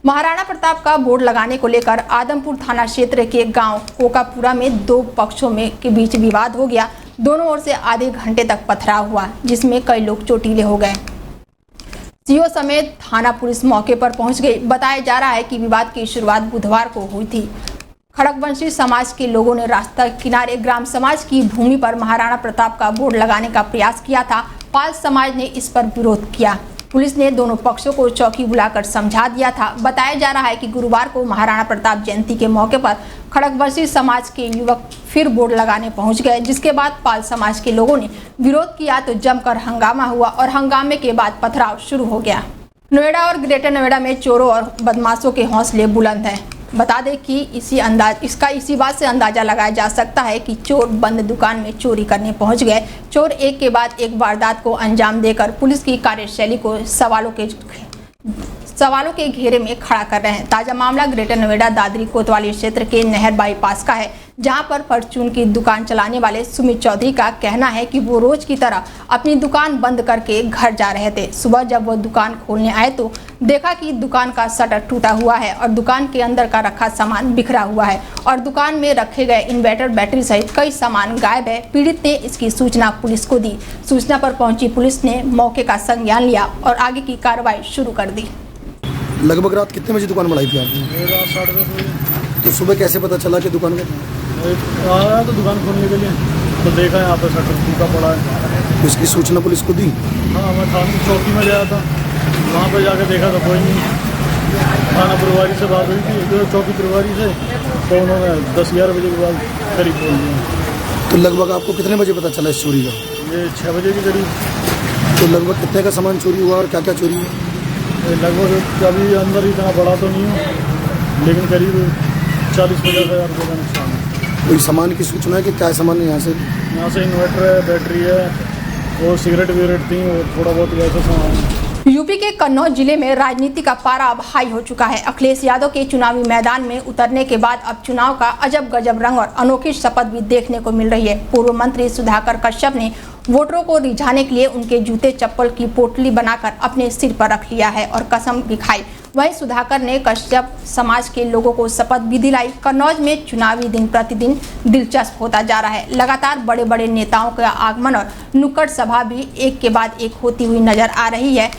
महाराणा प्रताप का बोर्ड लगाने को लेकर आदमपुर थाना क्षेत्र के गांव कोकापुरा में दो पक्षों के बीच विवाद हो गया। दोनों ओर से आधे घंटे तक पथराव हुआ, जिसमें कई लोग चोटिले हो गए। सीओ समेत थाना पुलिस मौके पर पहुंच गई। बताया जा रहा है कि विवाद की शुरुआत बुधवार को हुई थी। खड़गवंशी समाज के लोगों ने रास्ता किनारे ग्राम समाज की भूमि पर महाराणा प्रताप का बोर्ड लगाने का प्रयास किया था। पाल समाज ने इस पर विरोध किया। पुलिस ने दोनों पक्षों को चौकी बुलाकर समझा दिया था। बताया जा रहा है कि गुरुवार को महाराणा प्रताप जयंती के मौके पर खड़गवंशी समाज के युवक फिर बोर्ड लगाने पहुंच गए, जिसके बाद पाल समाज के लोगों ने विरोध किया तो जमकर हंगामा हुआ और हंगामे के बाद पथराव शुरू हो गया। नोएडा और ग्रेटर नोएडा में चोरों और बदमाशों के हौसले बुलंद हैं। बता दें कि इसी बात से अंदाजा लगाया जा सकता है कि चोर बंद दुकान में चोरी करने पहुंच गए। चोर एक के बाद एक वारदात को अंजाम देकर पुलिस की कार्यशैली को सवालों के घेरे में खड़ा कर रहे हैं। ताजा मामला ग्रेटर नोएडा दादरी कोतवाली क्षेत्र के नहर बाईपास का है, जहां पर परचून की दुकान चलाने वाले सुमित चौधरी का कहना है कि वो रोज की तरह अपनी दुकान बंद करके घर जा रहे थे। सुबह जब वो दुकान खोलने आए तो देखा कि दुकान का शटर टूटा हुआ है और दुकान के अंदर का रखा सामान बिखरा हुआ है और दुकान में रखे गए इन्वर्टर, बैटरी सहित कई सामान गायब है। पीड़ित ने इसकी सूचना पुलिस को दी। सूचना पर पहुंची पुलिस ने मौके का संज्ञान लिया और आगे की कार्रवाई शुरू कर दी। लगभग रात कितने बजे दुकान बढ़ाई थी आपने? रात 10:30 तो सुबह कैसे पता चला कि दुकान में आया तो दुकान खोलने के लिए तो देखा यहाँ पर शटर टूटा पड़ा है। इसकी सूचना पुलिस को दी? हाँ, मैं थाना चौकी में गया था, वहाँ पर जाकर देखा तो कोई नहीं। थाना प्रभारी से बात हुई थी, जो चौकी प्रभारी से, तो उन्होंने 10-11 बजे के बाद करीब बोल दिया। तो लगभग आपको कितने बजे पता चला इस चोरी का? ये 6 बजे के करीब। तो लगभग कितने का सामान चोरी हुआ और क्या क्या चोरी हुआ? लगभग अभी अंदर इतना बड़ा तो नहीं हो, लेकिन करीब 40-50 हज़ार रुपये का नुकसान है। कोई सामान की सूचना है कि क्या सामान है यहाँ से इन्वर्टर है, बैटरी है और सिगरेट विगरेट थी और थोड़ा बहुत वैसा सामान है। यूपी के कन्नौज जिले में राजनीति का पारा अब हाई हो चुका है। अखिलेश यादव के चुनावी मैदान में उतरने के बाद अब चुनाव का अजब गजब रंग और अनोखी शपथ भी देखने को मिल रही है। पूर्व मंत्री सुधाकर कश्यप ने वोटरों को रिझाने के लिए उनके जूते चप्पल की पोटली बनाकर अपने सिर पर रख लिया है और कसम भी खाई। वहीं सुधाकर ने कश्यप समाज के लोगों को शपथ भी दिलाई। कन्नौज में चुनावी दिन प्रतिदिन दिलचस्प होता जा रहा है। लगातार बड़े बड़े नेताओं का आगमन और नुक्कड़ सभा भी एक के बाद एक होती हुई नजर आ रही है।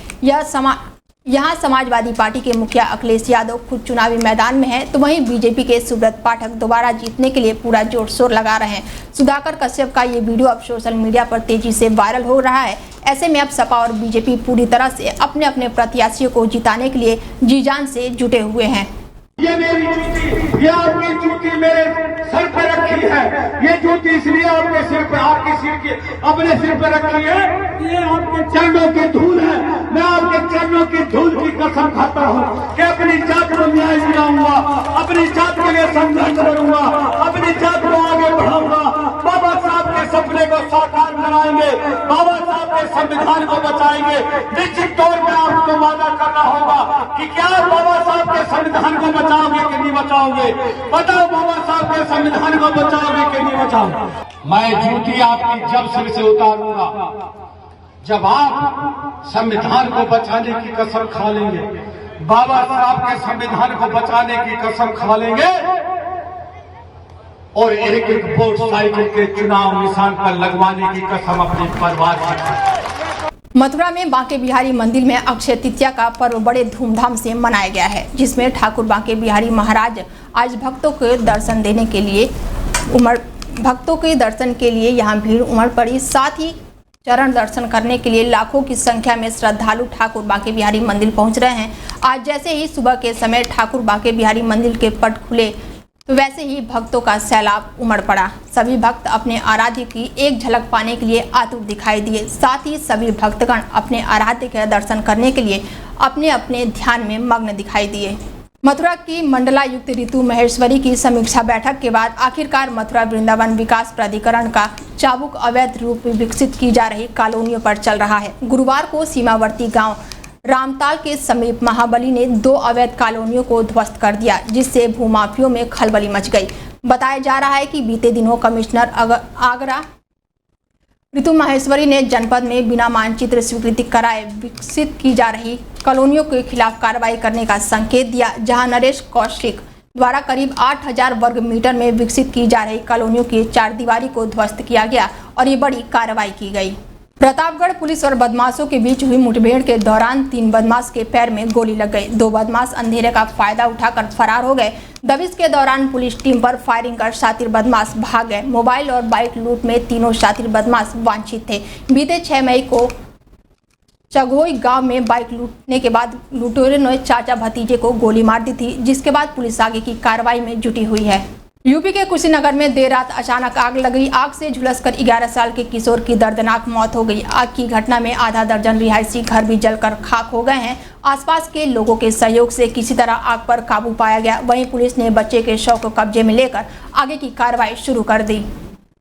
यहाँ समाजवादी पार्टी के मुखिया अखिलेश यादव खुद चुनावी मैदान में हैं, तो वहीं बीजेपी के सुब्रत पाठक दोबारा जीतने के लिए पूरा जोर शोर लगा रहे हैं। सुधाकर कश्यप का ये वीडियो अब सोशल मीडिया पर तेजी से वायरल हो रहा है। ऐसे में अब सपा और बीजेपी पूरी तरह से अपने अपने प्रत्याशियों को जिताने के लिए जी जान से जुटे हुए हैं। ये मेरी जूती, ये आपकी जूती मेरे सर पर रखी है। ये जूती इसलिए आपके सिर पर, आपकी सिर के अपने सिर पर रखी है। ये आपके चरणों की धूल है। मैं आपके चरणों की धूल की कसम खाता हूँ कि अपनी जात को न्याय दिलाऊंगा, अपनी जात के लिए संघर्ष करूंगा, अपनी जात को आगे बढ़ाऊंगा। बाबा साहब के सपने को साकार कराएंगे, बाबा साहब के संविधान को बचाएंगे। निश्चित तौर पर आपको वादा करना होगा कि क्या बाबा साहब के संविधान को बचाओगे कि नहीं बचाओगे? बताओ, बाबा साहब के संविधान को बचाओगे कि नहीं बचाओगे? मैं जूती आपकी जब सिर से उतारूंगा जब आप संविधान को बचाने की कसम खा लेंगे, बाबा साहब के संविधान को बचाने की कसम खा लेंगे और एक एक वोट साइकिल के चुनाव निशान पर लगवाने की कसम अपनी परिवार से। मथुरा में बांके बिहारी मंदिर में अक्षय तृतीया का पर्व बड़े धूमधाम से मनाया गया है, जिसमें ठाकुर बांके बिहारी महाराज आज भक्तों के दर्शन के लिए यहां भीड़ उमड़ पड़ी। साथ ही चरण दर्शन करने के लिए लाखों की संख्या में श्रद्धालु ठाकुर बांके बिहारी मंदिर पहुंच रहे हैं। आज जैसे ही सुबह के समय ठाकुर बांके बिहारी मंदिर के पट खुले, तो वैसे ही भक्तों का सैलाब उमड़ पड़ा। सभी भक्त अपने आराध्य की एक झलक पाने के लिए आतुर दिखाई दिए। साथ ही सभी भक्तगण अपने आराध्य के दर्शन करने के लिए अपने अपने ध्यान में मग्न दिखाई दिए। मथुरा की मंडलायुक्त ऋतु महेश्वरी की समीक्षा बैठक के बाद आखिरकार मथुरा वृंदावन विकास प्राधिकरण का चाबुक अवैध रूप विकसित की जा रही कॉलोनियों पर चल रहा है। गुरुवार को सीमावर्ती गांव रामताल के समीप महाबली ने 2 अवैध कॉलोनियों को ध्वस्त कर दिया, जिससे भूमाफियों में खलबली मच गई। बताया जा रहा है कि बीते दिनों कमिश्नर आगरा ऋतु माहेश्वरी ने जनपद में बिना मानचित्र स्वीकृति कराए विकसित की जा रही कॉलोनियों के खिलाफ कार्रवाई करने का संकेत दिया, जहां नरेश कौशिक द्वारा करीब 8000 वर्ग मीटर में विकसित की जा रही कॉलोनियों की चारदीवारी को ध्वस्त किया गया और ये बड़ी कार्रवाई की गई। प्रतापगढ़ पुलिस और बदमाशों के बीच हुई मुठभेड़ के दौरान 3 बदमाश के पैर में गोली लग गई। 2 बदमाश अंधेरे का फायदा उठाकर फरार हो गए। दबिश के दौरान पुलिस टीम पर फायरिंग कर शातिर बदमाश भाग गए। मोबाइल और बाइक लूट में तीनों शातिर बदमाश वांछित थे। बीते 6 मई को चघोई गांव में बाइक लूटने के बाद लुटेरों ने चाचा भतीजे को गोली मार दी थी, जिसके बाद पुलिस आगे की कार्रवाई में जुटी हुई है। यूपी के कुशीनगर में देर रात अचानक आग लग गई। आग से झुलसकर 11 साल के किशोर की दर्दनाक मौत हो गई। आग की घटना में आधा दर्जन रिहायशी घर भी जलकर खाक हो गए हैं। आसपास के लोगों के सहयोग से किसी तरह आग पर काबू पाया गया। वहीं पुलिस ने बच्चे के शव को कब्जे में लेकर आगे की कार्रवाई शुरू कर दी।